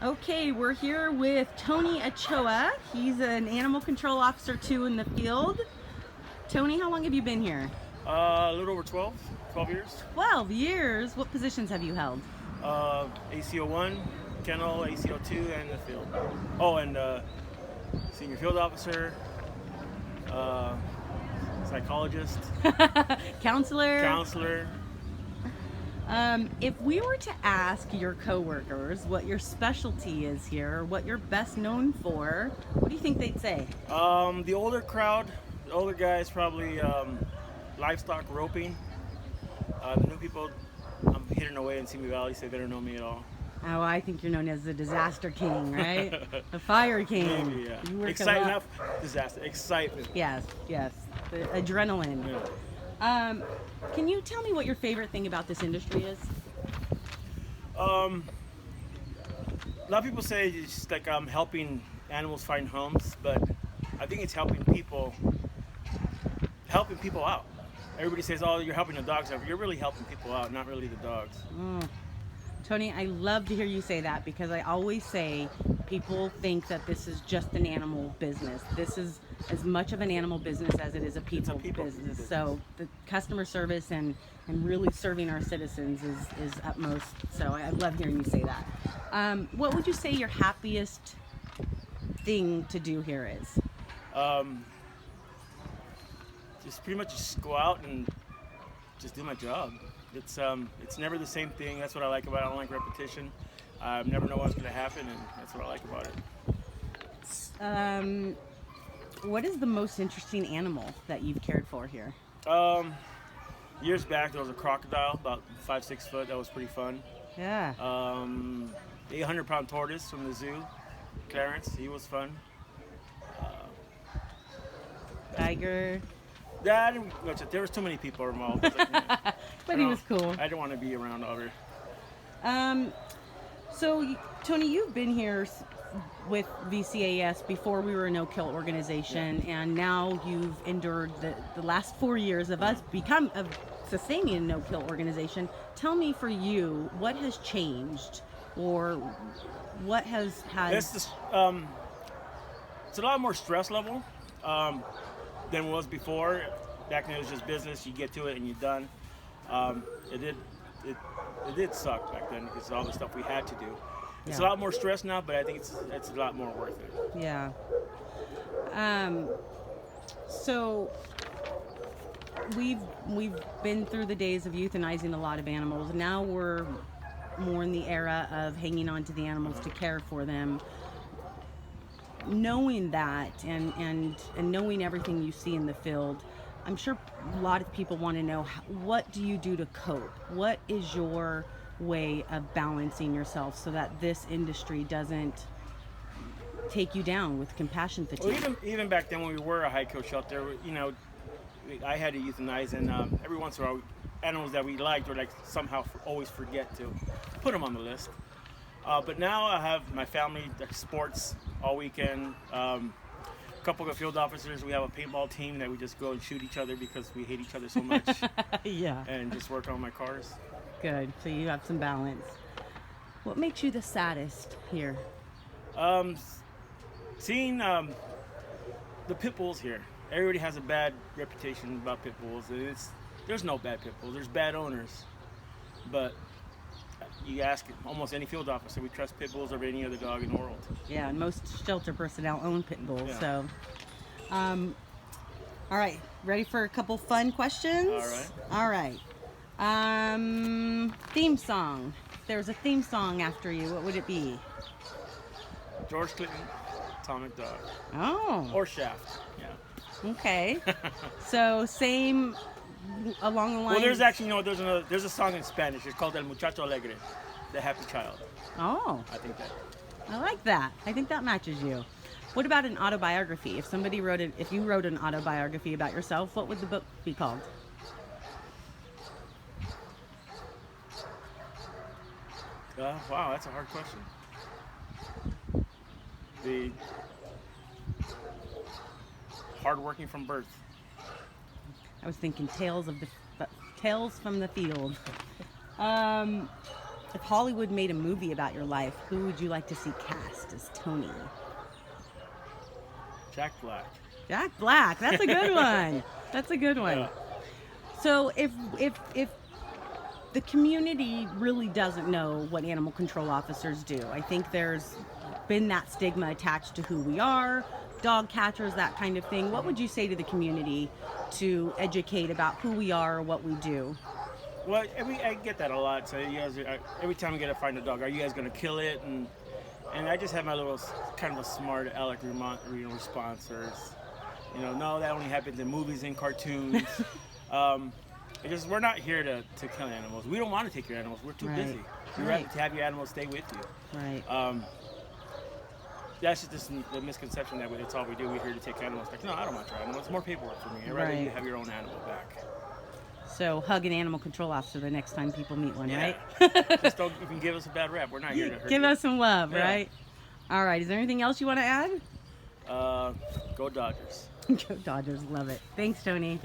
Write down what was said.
Okay, we're here with Tony Ochoa. He's an animal control officer too in the field. Tony, how long have you been here? A little over 12 years. 12 years. What positions have you held? ACO 1, kennel, ACO 2, and the field. Oh, and senior field officer, uh, psychologist, Counselor. counselor. If we were to ask your coworkers what your specialty is here, or what you're best known for, what do you think they'd say? The older crowd, the older guys probably livestock roping. The new people, I'm hidden away in Simi Valley, say they don't know me at all. Oh, I think you're known as the disaster king, right? The fire king. Maybe, yeah. You work a Excitement, lot. enough disaster, excitement. Yes, yes. The adrenaline. Yeah. Can you tell me what your favorite thing about this industry is? A lot of people say it's just like I'm helping animals find homes, but I think it's helping people out. Everybody says, "Oh, you're helping the dogs out." You're really helping people out, not really the dogs. Tony, I love to hear you say that because I always say people think that this is just an animal business. This is as much of an animal business as it is a people, business. So the customer service and really serving our citizens is utmost. So I love hearing you say that. What would you say your happiest thing to do here is? Just pretty much just go out and just do my job. It's never the same thing. That's what I like about it. I don't like repetition. I never know what's going to happen, and that's what I like about it. What is the most interesting animal that you've cared for here? Years back, there was a crocodile, about 5-6 foot. That was pretty fun. Yeah. 800-pound tortoise from the zoo, Clarence. He was fun. Tiger. Yeah, there was too many people involved. But he was cool. I didn't want to be around over. So, Tony, you've been here with VCAS before we were a no-kill organization, and now you've endured the last 4 years of us sustaining a no-kill organization. Tell me, for you, what has changed, or what has had? It's a lot more stress level than it was before. Back then it was just business. You get to it and you're done. It did suck back then because of all the stuff we had to do. It's a lot more stress now, but I think it's a lot more worth it. Yeah. So we've been through the days of euthanizing a lot of animals. Now we're more in the era of hanging on to the animals to care for them. Knowing that and knowing everything you see in the field, I'm sure a lot of people want to know, what do you do to cope? What is your way of balancing yourself so that this industry doesn't take you down with compassion fatigue? Well, even back then when we were a high kill shelter, I had to euthanize, and every once in a while, animals that we liked or like somehow always forget to put them on the list. But now I have my family, sports all weekend. A couple of field officers. We have a paintball team that we just go and shoot each other because we hate each other so much. Yeah. And just work on my cars. Good. So you have some balance. What makes you the saddest here? Seeing the pit bulls here. Everybody has a bad reputation about pit bulls. There's no bad pit bulls. There's bad owners. But you ask almost any field officer, we trust pit bulls over any other dog in the world. Yeah, and most shelter personnel own pit bulls. Yeah. So, all right, ready for a couple fun questions? All right. All right. Theme song. If there was a theme song after you, what would it be? George Clinton, Atomic Dog. Oh. Or Shaft. Yeah. Okay. So same along the line. Well, there's actually there's a song in Spanish. It's called El Muchacho Alegre, the happy child. Oh. I think that. I like that. I think that matches you. What about an autobiography? If you wrote an autobiography about yourself, what would the book be called? Wow, that's a hard question. The hardworking from birth. I was thinking Tales from the Field. If Hollywood made a movie about your life, who would you like to see cast as Tony? Jack Black. Jack Black. That's a good one. That's a good one. Yeah. So if the community really doesn't know what animal control officers do, I think there's been that stigma attached to who we are, dog catchers, that kind of thing. What would you say to the community to educate about who we are or what we do? Well, I get that a lot. So you guys, every time we get to find a dog, are you guys going to kill it? And I just have my little kind of a smart aleck response, or no, that only happens in movies and cartoons. Because we're not here to kill animals. We don't want to take your animals. We're too busy. We'd rather to have your animals stay with you. Right. That's just the misconception that it's all we do. We're here to take animals back. No, I don't want your animals. It's more paperwork for me. I'd rather you have your own animal back. So hug an animal control officer the next time people meet one, right? Just don't even give us a bad rap. We're not here to hurt Give you. us some love, right? All right. Is there anything else you want to add? Go Dodgers. Go Dodgers. Love it. Thanks, Tony.